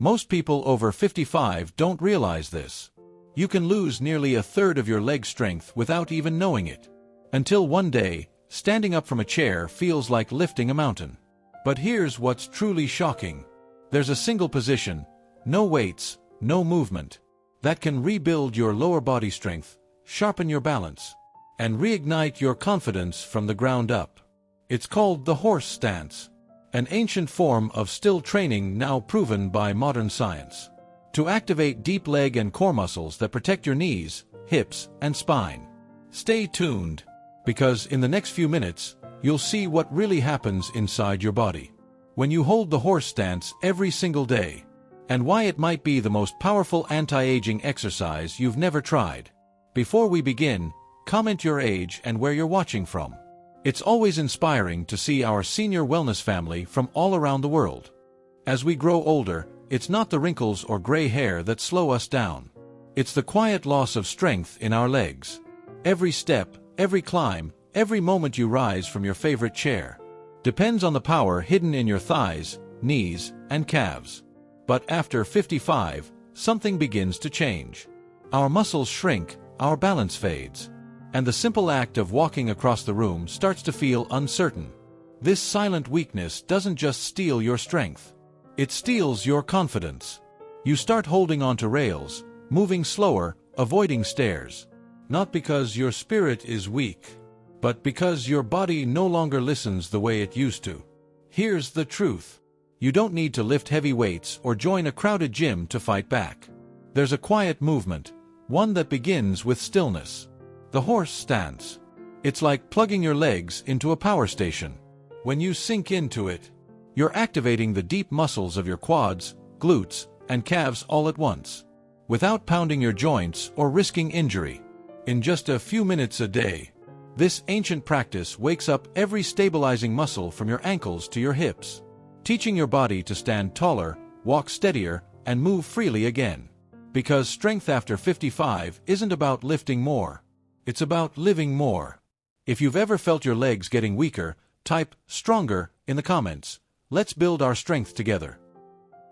Most people over 55 don't realize this. You can lose nearly a third of your leg strength without even knowing it. Until one day, standing up from a chair feels like lifting a mountain. But here's what's truly shocking. There's a single position, no weights, no movement, that can rebuild your lower body strength, sharpen your balance, and reignite your confidence from the ground up. It's called the horse stance, an ancient form of still training now proven by modern science, to activate deep leg and core muscles that protect your knees, hips, and spine. Stay tuned, because in the next few minutes, you'll see what really happens inside your body when you hold the horse stance every single day, and why it might be the most powerful anti-aging exercise you've never tried. Before we begin, comment your age and where you're watching from. It's always inspiring to see our senior wellness family from all around the world. As we grow older, it's not the wrinkles or gray hair that slow us down. It's the quiet loss of strength in our legs. Every step, every climb, every moment you rise from your favorite chair depends on the power hidden in your thighs, knees, and calves. But after 55, something begins to change. Our muscles shrink, our balance fades, and the simple act of walking across the room starts to feel uncertain. This silent weakness doesn't just steal your strength. It steals your confidence. You start holding onto rails, moving slower, avoiding stairs. Not because your spirit is weak, but because your body no longer listens the way it used to. Here's the truth. You don't need to lift heavy weights or join a crowded gym to fight back. There's a quiet movement, one that begins with stillness. The horse stance. It's like plugging your legs into a power station. When you sink into it, you're activating the deep muscles of your quads, glutes, and calves all at once, without pounding your joints or risking injury. In just a few minutes a day, this ancient practice wakes up every stabilizing muscle from your ankles to your hips, teaching your body to stand taller, walk steadier, and move freely again. Because strength after 55 isn't about lifting more. It's about living more. If you've ever felt your legs getting weaker, type "stronger" in the comments. Let's build our strength together.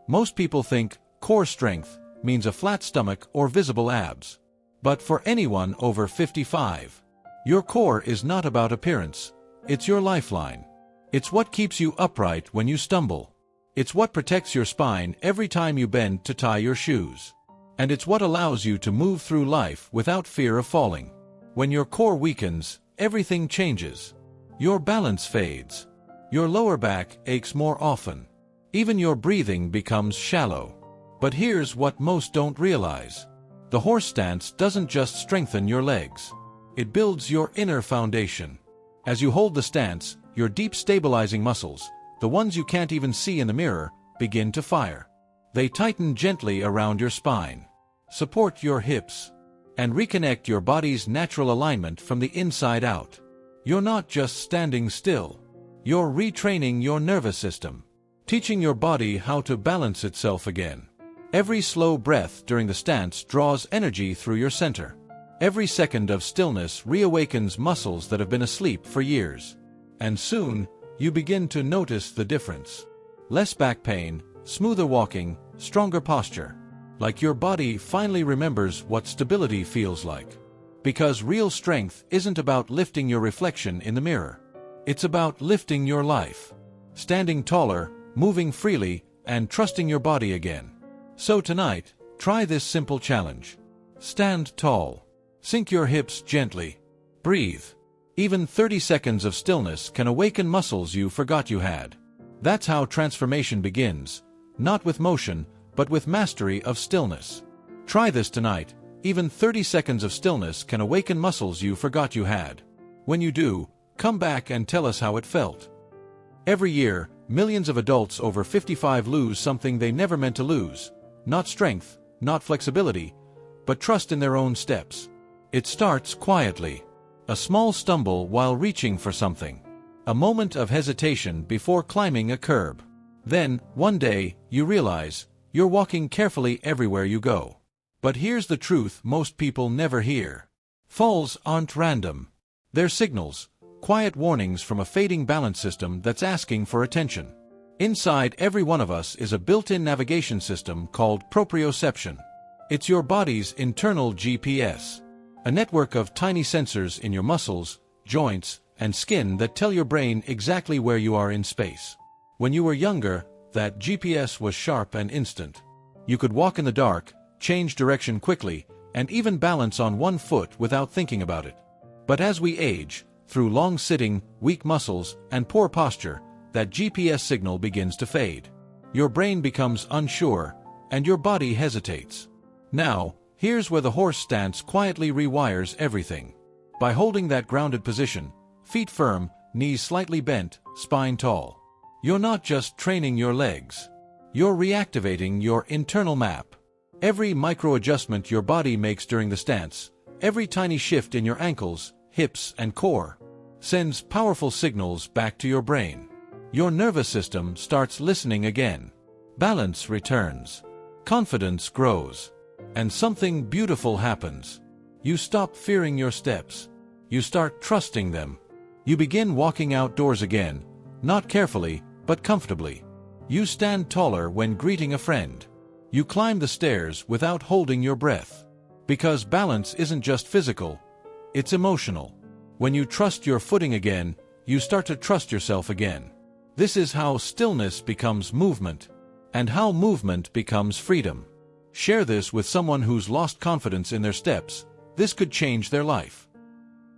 Most people think core strength means a flat stomach or visible abs. But for anyone over 55, your core is not about appearance. It's your lifeline. It's what keeps you upright when you stumble. It's what protects your spine every time you bend to tie your shoes. And it's what allows you to move through life without fear of falling. When your core weakens, everything changes. Your balance fades. Your lower back aches more often. Even your breathing becomes shallow. But here's what most don't realize. The horse stance doesn't just strengthen your legs. It builds your inner foundation. As you hold the stance, your deep stabilizing muscles, the ones you can't even see in the mirror, begin to fire. They tighten gently around your spine, support your hips, and reconnect your body's natural alignment from the inside out. You're not just standing still. You're retraining your nervous system, teaching your body how to balance itself again. Every slow breath during the stance draws energy through your center. Every second of stillness reawakens muscles that have been asleep for years. And soon, you begin to notice the difference. Less back pain, smoother walking, stronger posture. Like your body finally remembers what stability feels like. Because real strength isn't about lifting your reflection in the mirror. It's about lifting your life. Standing taller, moving freely, and trusting your body again. So tonight, try this simple challenge. Stand tall. Sink your hips gently. Breathe. Even 30 seconds of stillness can awaken muscles you forgot you had. That's how transformation begins, not with motion, but with mastery of stillness. Try this tonight. Even 30 seconds of stillness can awaken muscles you forgot you had. When you do, come back and tell us how it felt. Every year, millions of adults over 55 lose something they never meant to lose. Not strength, not flexibility, but trust in their own steps. It starts quietly. A small stumble while reaching for something. A moment of hesitation before climbing a curb. Then, one day, you realize, you're walking carefully everywhere you go. But here's the truth most people never hear. Falls aren't random. They're signals, quiet warnings from a fading balance system that's asking for attention. Inside every one of us is a built-in navigation system called proprioception. It's your body's internal GPS, a network of tiny sensors in your muscles, joints, and skin that tell your brain exactly where you are in space. When you were younger, that GPS was sharp and instant. You could walk in the dark, change direction quickly, and even balance on one foot without thinking about it. But as we age, through long sitting, weak muscles, and poor posture, that GPS signal begins to fade. Your brain becomes unsure, and your body hesitates. Now, here's where the horse stance quietly rewires everything. By holding that grounded position, feet firm, knees slightly bent, spine tall, you're not just training your legs. You're reactivating your internal map. Every micro-adjustment your body makes during the stance, every tiny shift in your ankles, hips, and core, sends powerful signals back to your brain. Your nervous system starts listening again. Balance returns. Confidence grows. And something beautiful happens. You stop fearing your steps. You start trusting them. You begin walking outdoors again, not carefully, but comfortably. You stand taller when greeting a friend. You climb the stairs without holding your breath. Because balance isn't just physical, it's emotional. When you trust your footing again, you start to trust yourself again. This is how stillness becomes movement, and how movement becomes freedom. Share this with someone who's lost confidence in their steps. This could change their life.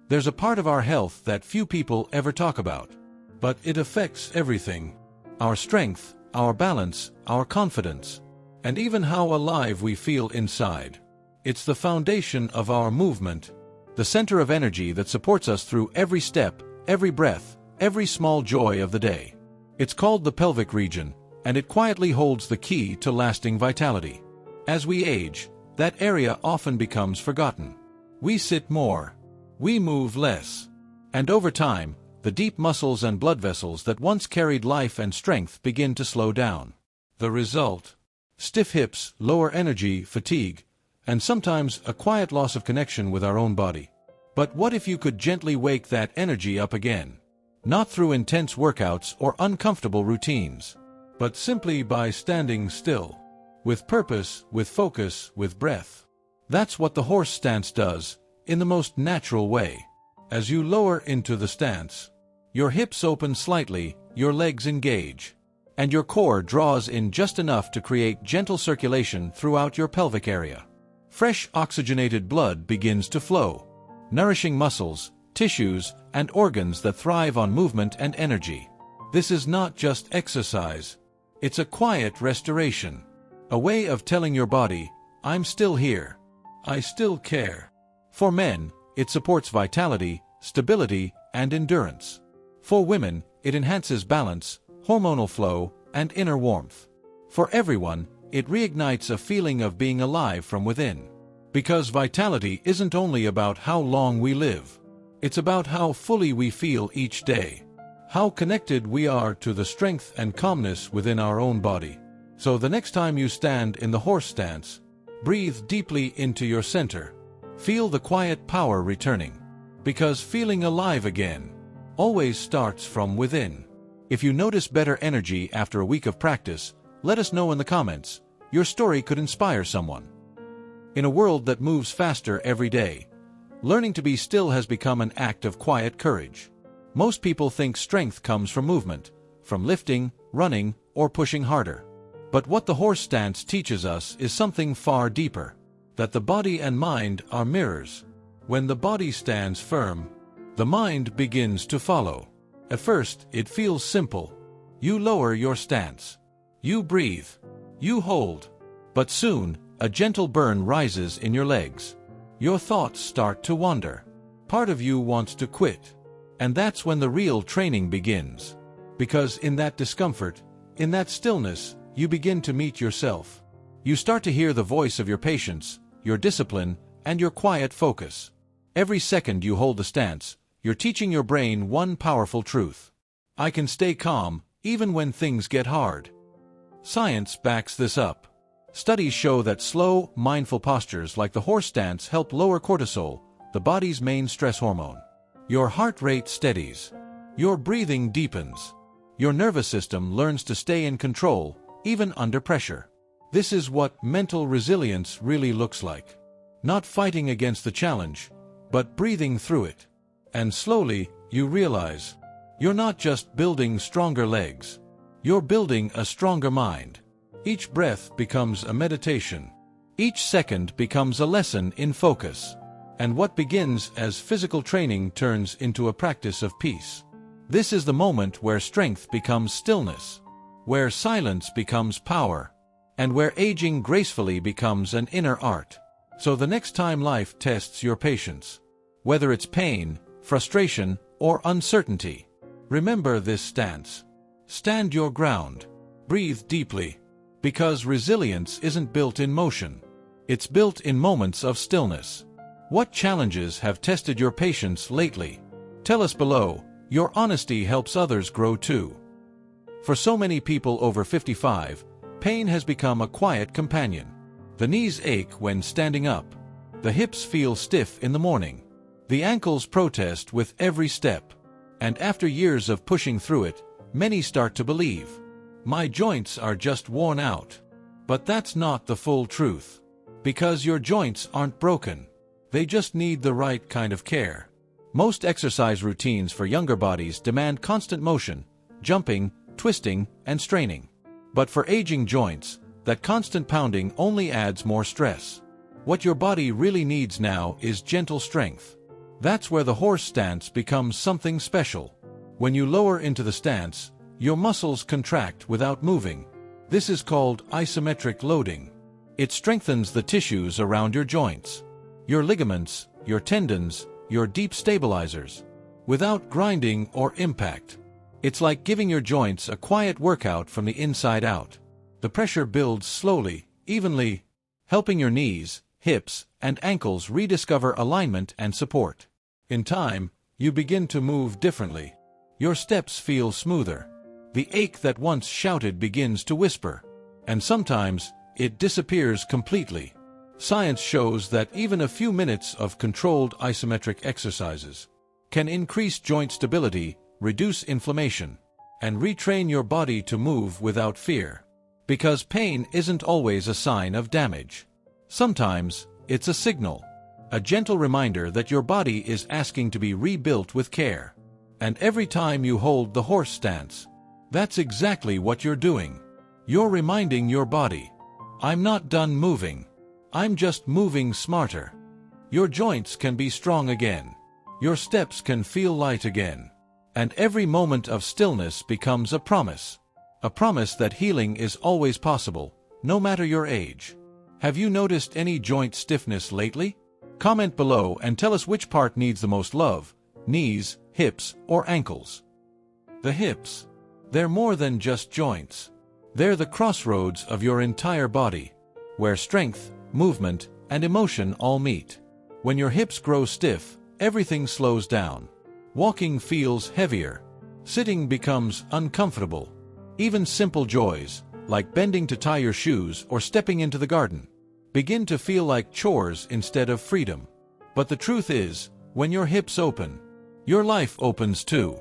There's a part of our health that few people ever talk about, but it affects everything. Our strength, our balance, our confidence, and even how alive we feel inside. It's the foundation of our movement, the center of energy that supports us through every step, every breath, every small joy of the day. It's called the pelvic region, and it quietly holds the key to lasting vitality. As we age, that area often becomes forgotten. We sit more. We move less. And over time, the deep muscles and blood vessels that once carried life and strength begin to slow down. The result? Stiff hips, lower energy, fatigue, and sometimes a quiet loss of connection with our own body. But what if you could gently wake that energy up again? Not through intense workouts or uncomfortable routines, but simply by standing still. With purpose, with focus, with breath. That's what the horse stance does, in the most natural way. As you lower into the stance, your hips open slightly, your legs engage, and your core draws in just enough to create gentle circulation throughout your pelvic area. Fresh oxygenated blood begins to flow, nourishing muscles, tissues, and organs that thrive on movement and energy. This is not just exercise. It's a quiet restoration. A way of telling your body, I'm still here. I still care. For men, it supports vitality, stability, and endurance. For women, it enhances balance, hormonal flow, and inner warmth. For everyone, it reignites a feeling of being alive from within. Because vitality isn't only about how long we live. It's about how fully we feel each day. How connected we are to the strength and calmness within our own body. So the next time you stand in the horse stance, breathe deeply into your center. Feel the quiet power returning. Because feeling alive again always starts from within. If you notice better energy after a week of practice, let us know in the comments. Your story could inspire someone. In a world that moves faster every day, learning to be still has become an act of quiet courage. Most people think strength comes from movement, from lifting, running, or pushing harder. But what the horse stance teaches us is something far deeper. That the body and mind are mirrors. When the body stands firm, the mind begins to follow. At first, it feels simple. You lower your stance. You breathe. You hold. But soon, a gentle burn rises in your legs. Your thoughts start to wander. Part of you wants to quit. And that's when the real training begins. Because in that discomfort, in that stillness, you begin to meet yourself. You start to hear the voice of your patience, your discipline, and your quiet focus. Every second you hold the stance, you're teaching your brain one powerful truth. I can stay calm, even when things get hard. Science backs this up. Studies show that slow, mindful postures like the horse stance help lower cortisol, the body's main stress hormone. Your heart rate steadies. Your breathing deepens. Your nervous system learns to stay in control, even under pressure. This is what mental resilience really looks like. Not fighting against the challenge, but breathing through it. And slowly, you realize, you're not just building stronger legs. You're building a stronger mind. Each breath becomes a meditation. Each second becomes a lesson in focus. And what begins as physical training turns into a practice of peace. This is the moment where strength becomes stillness, where silence becomes power, and where aging gracefully becomes an inner art. So the next time life tests your patience, whether it's pain, frustration, or uncertainty, remember this stance. Stand your ground. Breathe deeply. Because resilience isn't built in motion. It's built in moments of stillness. What challenges have tested your patience lately? Tell us below. Your honesty helps others grow too. For so many people over 55, pain has become a quiet companion. The knees ache when standing up. The hips feel stiff in the morning. The ankles protest with every step. And after years of pushing through it, many start to believe, my joints are just worn out. But that's not the full truth. Because your joints aren't broken. They just need the right kind of care. Most exercise routines for younger bodies demand constant motion, jumping, twisting, and straining. But for aging joints, that constant pounding only adds more stress. What your body really needs now is gentle strength. That's where the horse stance becomes something special. When you lower into the stance, your muscles contract without moving. This is called isometric loading. It strengthens the tissues around your joints, your ligaments, your tendons, your deep stabilizers, without grinding or impact. It's like giving your joints a quiet workout from the inside out. The pressure builds slowly, evenly, helping your knees, hips, and ankles rediscover alignment and support. In time, you begin to move differently. Your steps feel smoother. The ache that once shouted begins to whisper. And sometimes, it disappears completely. Science shows that even a few minutes of controlled isometric exercises can increase joint stability, reduce inflammation, and retrain your body to move without fear. Because pain isn't always a sign of damage. Sometimes, it's a signal. A gentle reminder that your body is asking to be rebuilt with care. And every time you hold the horse stance, that's exactly what you're doing. You're reminding your body, I'm not done moving. I'm just moving smarter. Your joints can be strong again. Your steps can feel light again. And every moment of stillness becomes a promise. A promise that healing is always possible, no matter your age. Have you noticed any joint stiffness lately? Comment below and tell us which part needs the most love, knees, hips, or ankles. The hips. They're more than just joints. They're the crossroads of your entire body, where strength, movement, and emotion all meet. When your hips grow stiff, everything slows down. Walking feels heavier. Sitting becomes uncomfortable. Even simple joys, like bending to tie your shoes or stepping into the garden, begin to feel like chores instead of freedom. But the truth is, when your hips open, your life opens too.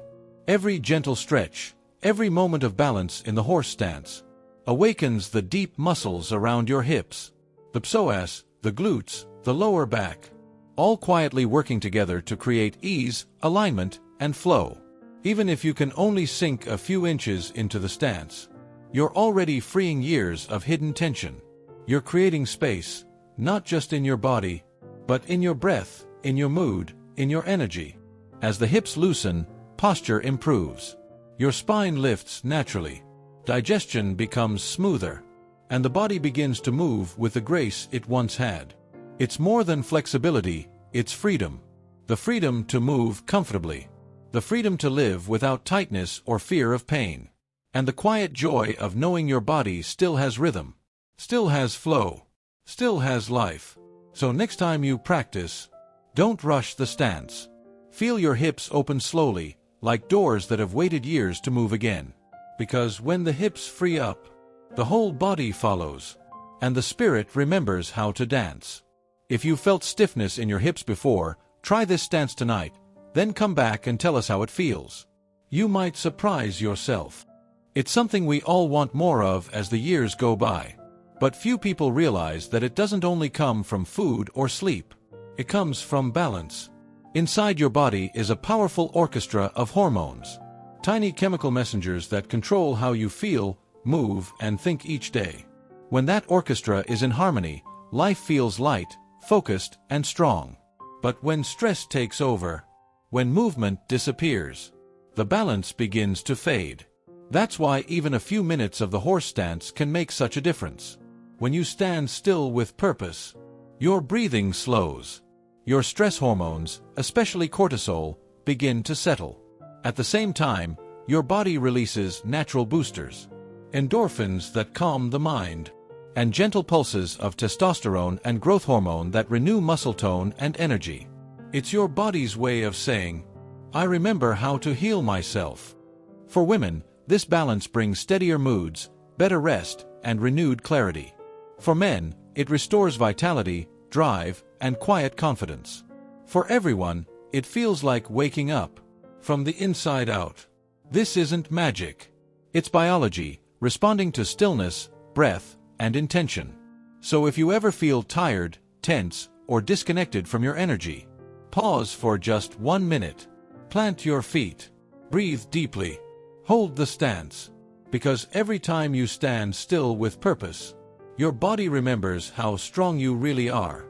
Every gentle stretch, every moment of balance in the horse stance, awakens the deep muscles around your hips. The psoas, the glutes, the lower back, all quietly working together to create ease, alignment, and flow. Even if you can only sink a few inches into the stance, you're already freeing years of hidden tension. You're creating space, not just in your body, but in your breath, in your mood, in your energy. As the hips loosen, posture improves. Your spine lifts naturally. Digestion becomes smoother. And the body begins to move with the grace it once had. It's more than flexibility, it's freedom. The freedom to move comfortably. The freedom to live without tightness or fear of pain. And the quiet joy of knowing your body still has rhythm, still has flow, still has life. So next time you practice, don't rush the stance. Feel your hips open slowly, like doors that have waited years to move again. Because when the hips free up, the whole body follows, and the spirit remembers how to dance. If you felt stiffness in your hips before, try this stance tonight, then come back and tell us how it feels. You might surprise yourself. It's something we all want more of as the years go by. But few people realize that it doesn't only come from food or sleep. It comes from balance. Inside your body is a powerful orchestra of hormones. Tiny chemical messengers that control how you feel, move, and think each day. When that orchestra is in harmony, life feels light, focused, and strong. But when stress takes over, when movement disappears, the balance begins to fade. That's why even a few minutes of the horse stance can make such a difference. When you stand still with purpose, your breathing slows. Your stress hormones, especially cortisol, begin to settle. At the same time, your body releases natural boosters, endorphins that calm the mind, and gentle pulses of testosterone and growth hormone that renew muscle tone and energy. It's your body's way of saying, "I remember how to heal myself." For women, this balance brings steadier moods, better rest, and renewed clarity. For men, it restores vitality, drive, and quiet confidence. For everyone, it feels like waking up from the inside out. This isn't magic. It's biology, responding to stillness, breath, and intention. So if you ever feel tired, tense, or disconnected from your energy, pause for just 1 minute. Plant your feet. Breathe deeply. Hold the stance. Because every time you stand still with purpose, your body remembers how strong you really are.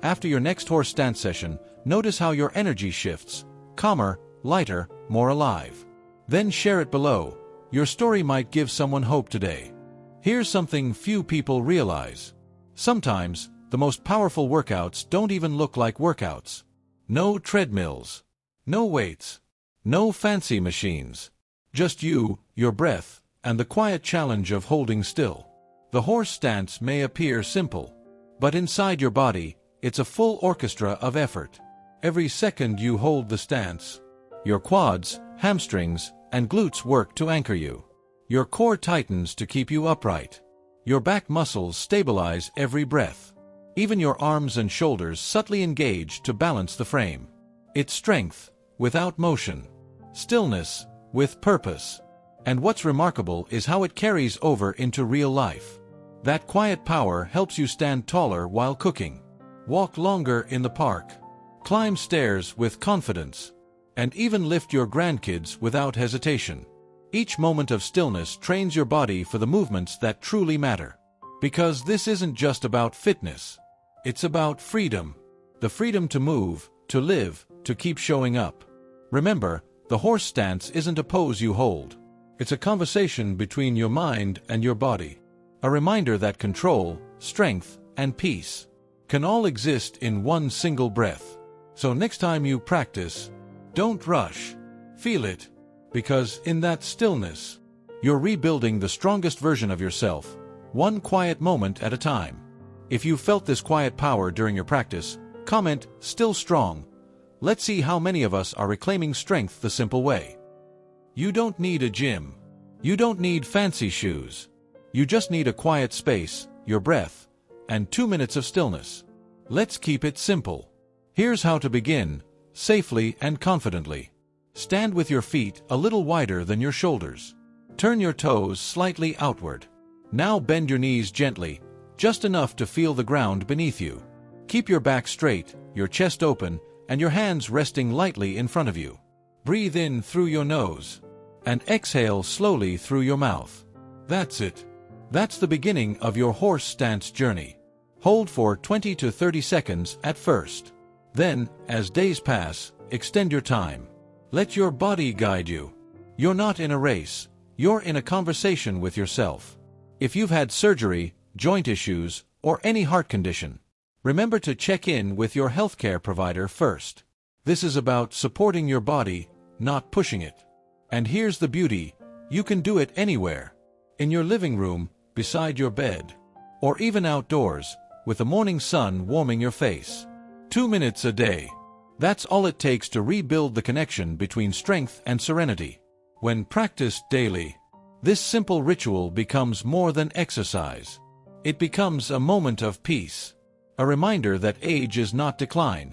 After your next horse stance session, notice how your energy shifts, calmer, lighter, more alive. Then share it below. Your story might give someone hope today. Here's something few people realize. Sometimes, the most powerful workouts don't even look like workouts. No treadmills. No weights. No fancy machines. Just you, your breath, and the quiet challenge of holding still. The horse stance may appear simple, but inside your body, it's a full orchestra of effort. Every second you hold the stance, your quads, hamstrings, and glutes work to anchor you. Your core tightens to keep you upright. Your back muscles stabilize every breath. Even your arms and shoulders subtly engage to balance the frame. It's strength, without motion. Stillness, with purpose. And what's remarkable is how it carries over into real life. That quiet power helps you stand taller while cooking, walk longer in the park, climb stairs with confidence, and even lift your grandkids without hesitation. Each moment of stillness trains your body for the movements that truly matter. Because this isn't just about fitness. It's about freedom. The freedom to move, to live, to keep showing up. Remember, the horse stance isn't a pose you hold. It's a conversation between your mind and your body. A reminder that control, strength, and peace can all exist in one single breath. So next time you practice, don't rush. Feel it. Because in that stillness, you're rebuilding the strongest version of yourself, one quiet moment at a time. If you felt this quiet power during your practice, comment, "Still strong." Let's see how many of us are reclaiming strength the simple way. You don't need a gym. You don't need fancy shoes. You just need a quiet space, your breath, and 2 minutes of stillness. Let's keep it simple. Here's how to begin, safely and confidently. Stand with your feet a little wider than your shoulders. Turn your toes slightly outward. Now bend your knees gently, just enough to feel the ground beneath you. Keep your back straight, your chest open, and your hands resting lightly in front of you. Breathe in through your nose, and exhale slowly through your mouth. That's it. That's the beginning of your horse stance journey. Hold for 20 to 30 seconds at first. Then, as days pass, extend your time. Let your body guide you. You're not in a race. You're in a conversation with yourself. If you've had surgery, joint issues, or any heart condition, remember to check in with your healthcare provider first. This is about supporting your body, not pushing it. And here's the beauty, you can do it anywhere. In your living room, beside your bed, or even outdoors, with the morning sun warming your face. 2 minutes a day. That's all it takes to rebuild the connection between strength and serenity. When practiced daily, this simple ritual becomes more than exercise. It becomes a moment of peace. A reminder that age is not decline,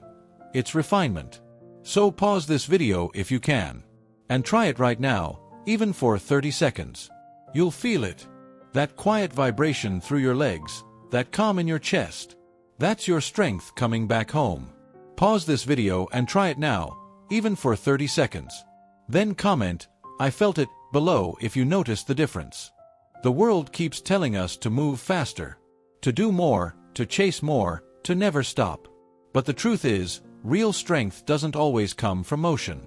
it's refinement. So pause this video if you can. And try it right now, even for 30 seconds. You'll feel it. That quiet vibration through your legs, that calm in your chest. That's your strength coming back home. Pause this video and try it now, even for 30 seconds. Then comment, "I felt it," below if you notice the difference. The world keeps telling us to move faster, to do more, to chase more, to never stop. But the truth is, real strength doesn't always come from motion.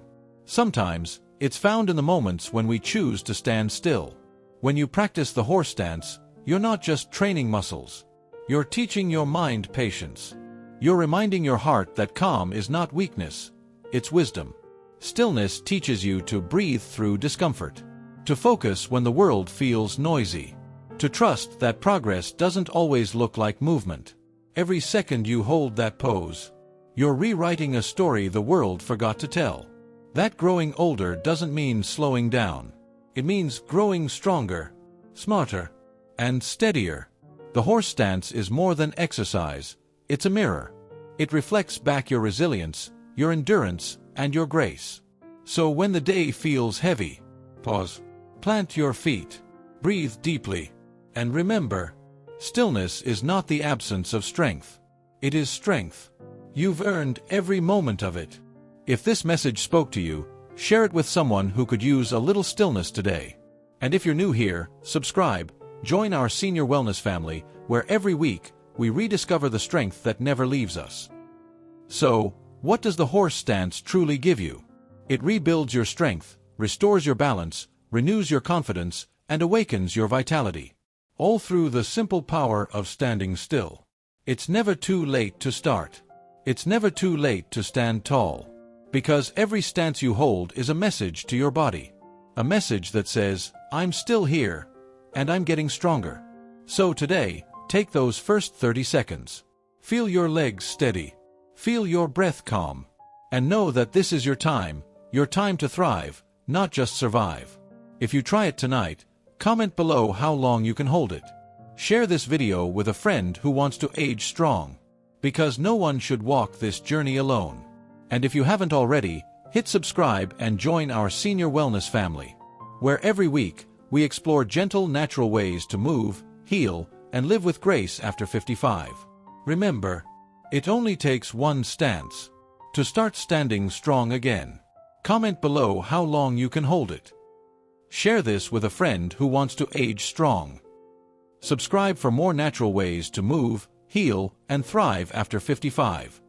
Sometimes, it's found in the moments when we choose to stand still. When you practice the horse stance, you're not just training muscles. You're teaching your mind patience. You're reminding your heart that calm is not weakness, it's wisdom. Stillness teaches you to breathe through discomfort, to focus when the world feels noisy, to trust that progress doesn't always look like movement. Every second you hold that pose, you're rewriting a story the world forgot to tell. That growing older doesn't mean slowing down. It means growing stronger, smarter, and steadier. The horse stance is more than exercise, it's a mirror. It reflects back your resilience, your endurance, and your grace. So when the day feels heavy, pause, plant your feet, breathe deeply, and remember, stillness is not the absence of strength. It is strength. You've earned every moment of it. If this message spoke to you, share it with someone who could use a little stillness today. And if you're new here, subscribe, join our senior wellness family, where every week we rediscover the strength that never leaves us. So, what does the horse stance truly give you? It rebuilds your strength, restores your balance, renews your confidence, and awakens your vitality. All through the simple power of standing still. It's never too late to start. It's never too late to stand tall. Because every stance you hold is a message to your body. A message that says, "I'm still here, and I'm getting stronger." So today, take those first 30 seconds. Feel your legs steady. Feel your breath calm. And know that this is your time to thrive, not just survive. If you try it tonight, comment below how long you can hold it. Share this video with a friend who wants to age strong. Because no one should walk this journey alone. And if you haven't already, hit subscribe and join our senior wellness family, where every week we explore gentle, natural ways to move, heal, and live with grace after 55. Remember, it only takes one stance to start standing strong again. Comment below how long you can hold it. Share this with a friend who wants to age strong. Subscribe for more natural ways to move, heal, and thrive after 55.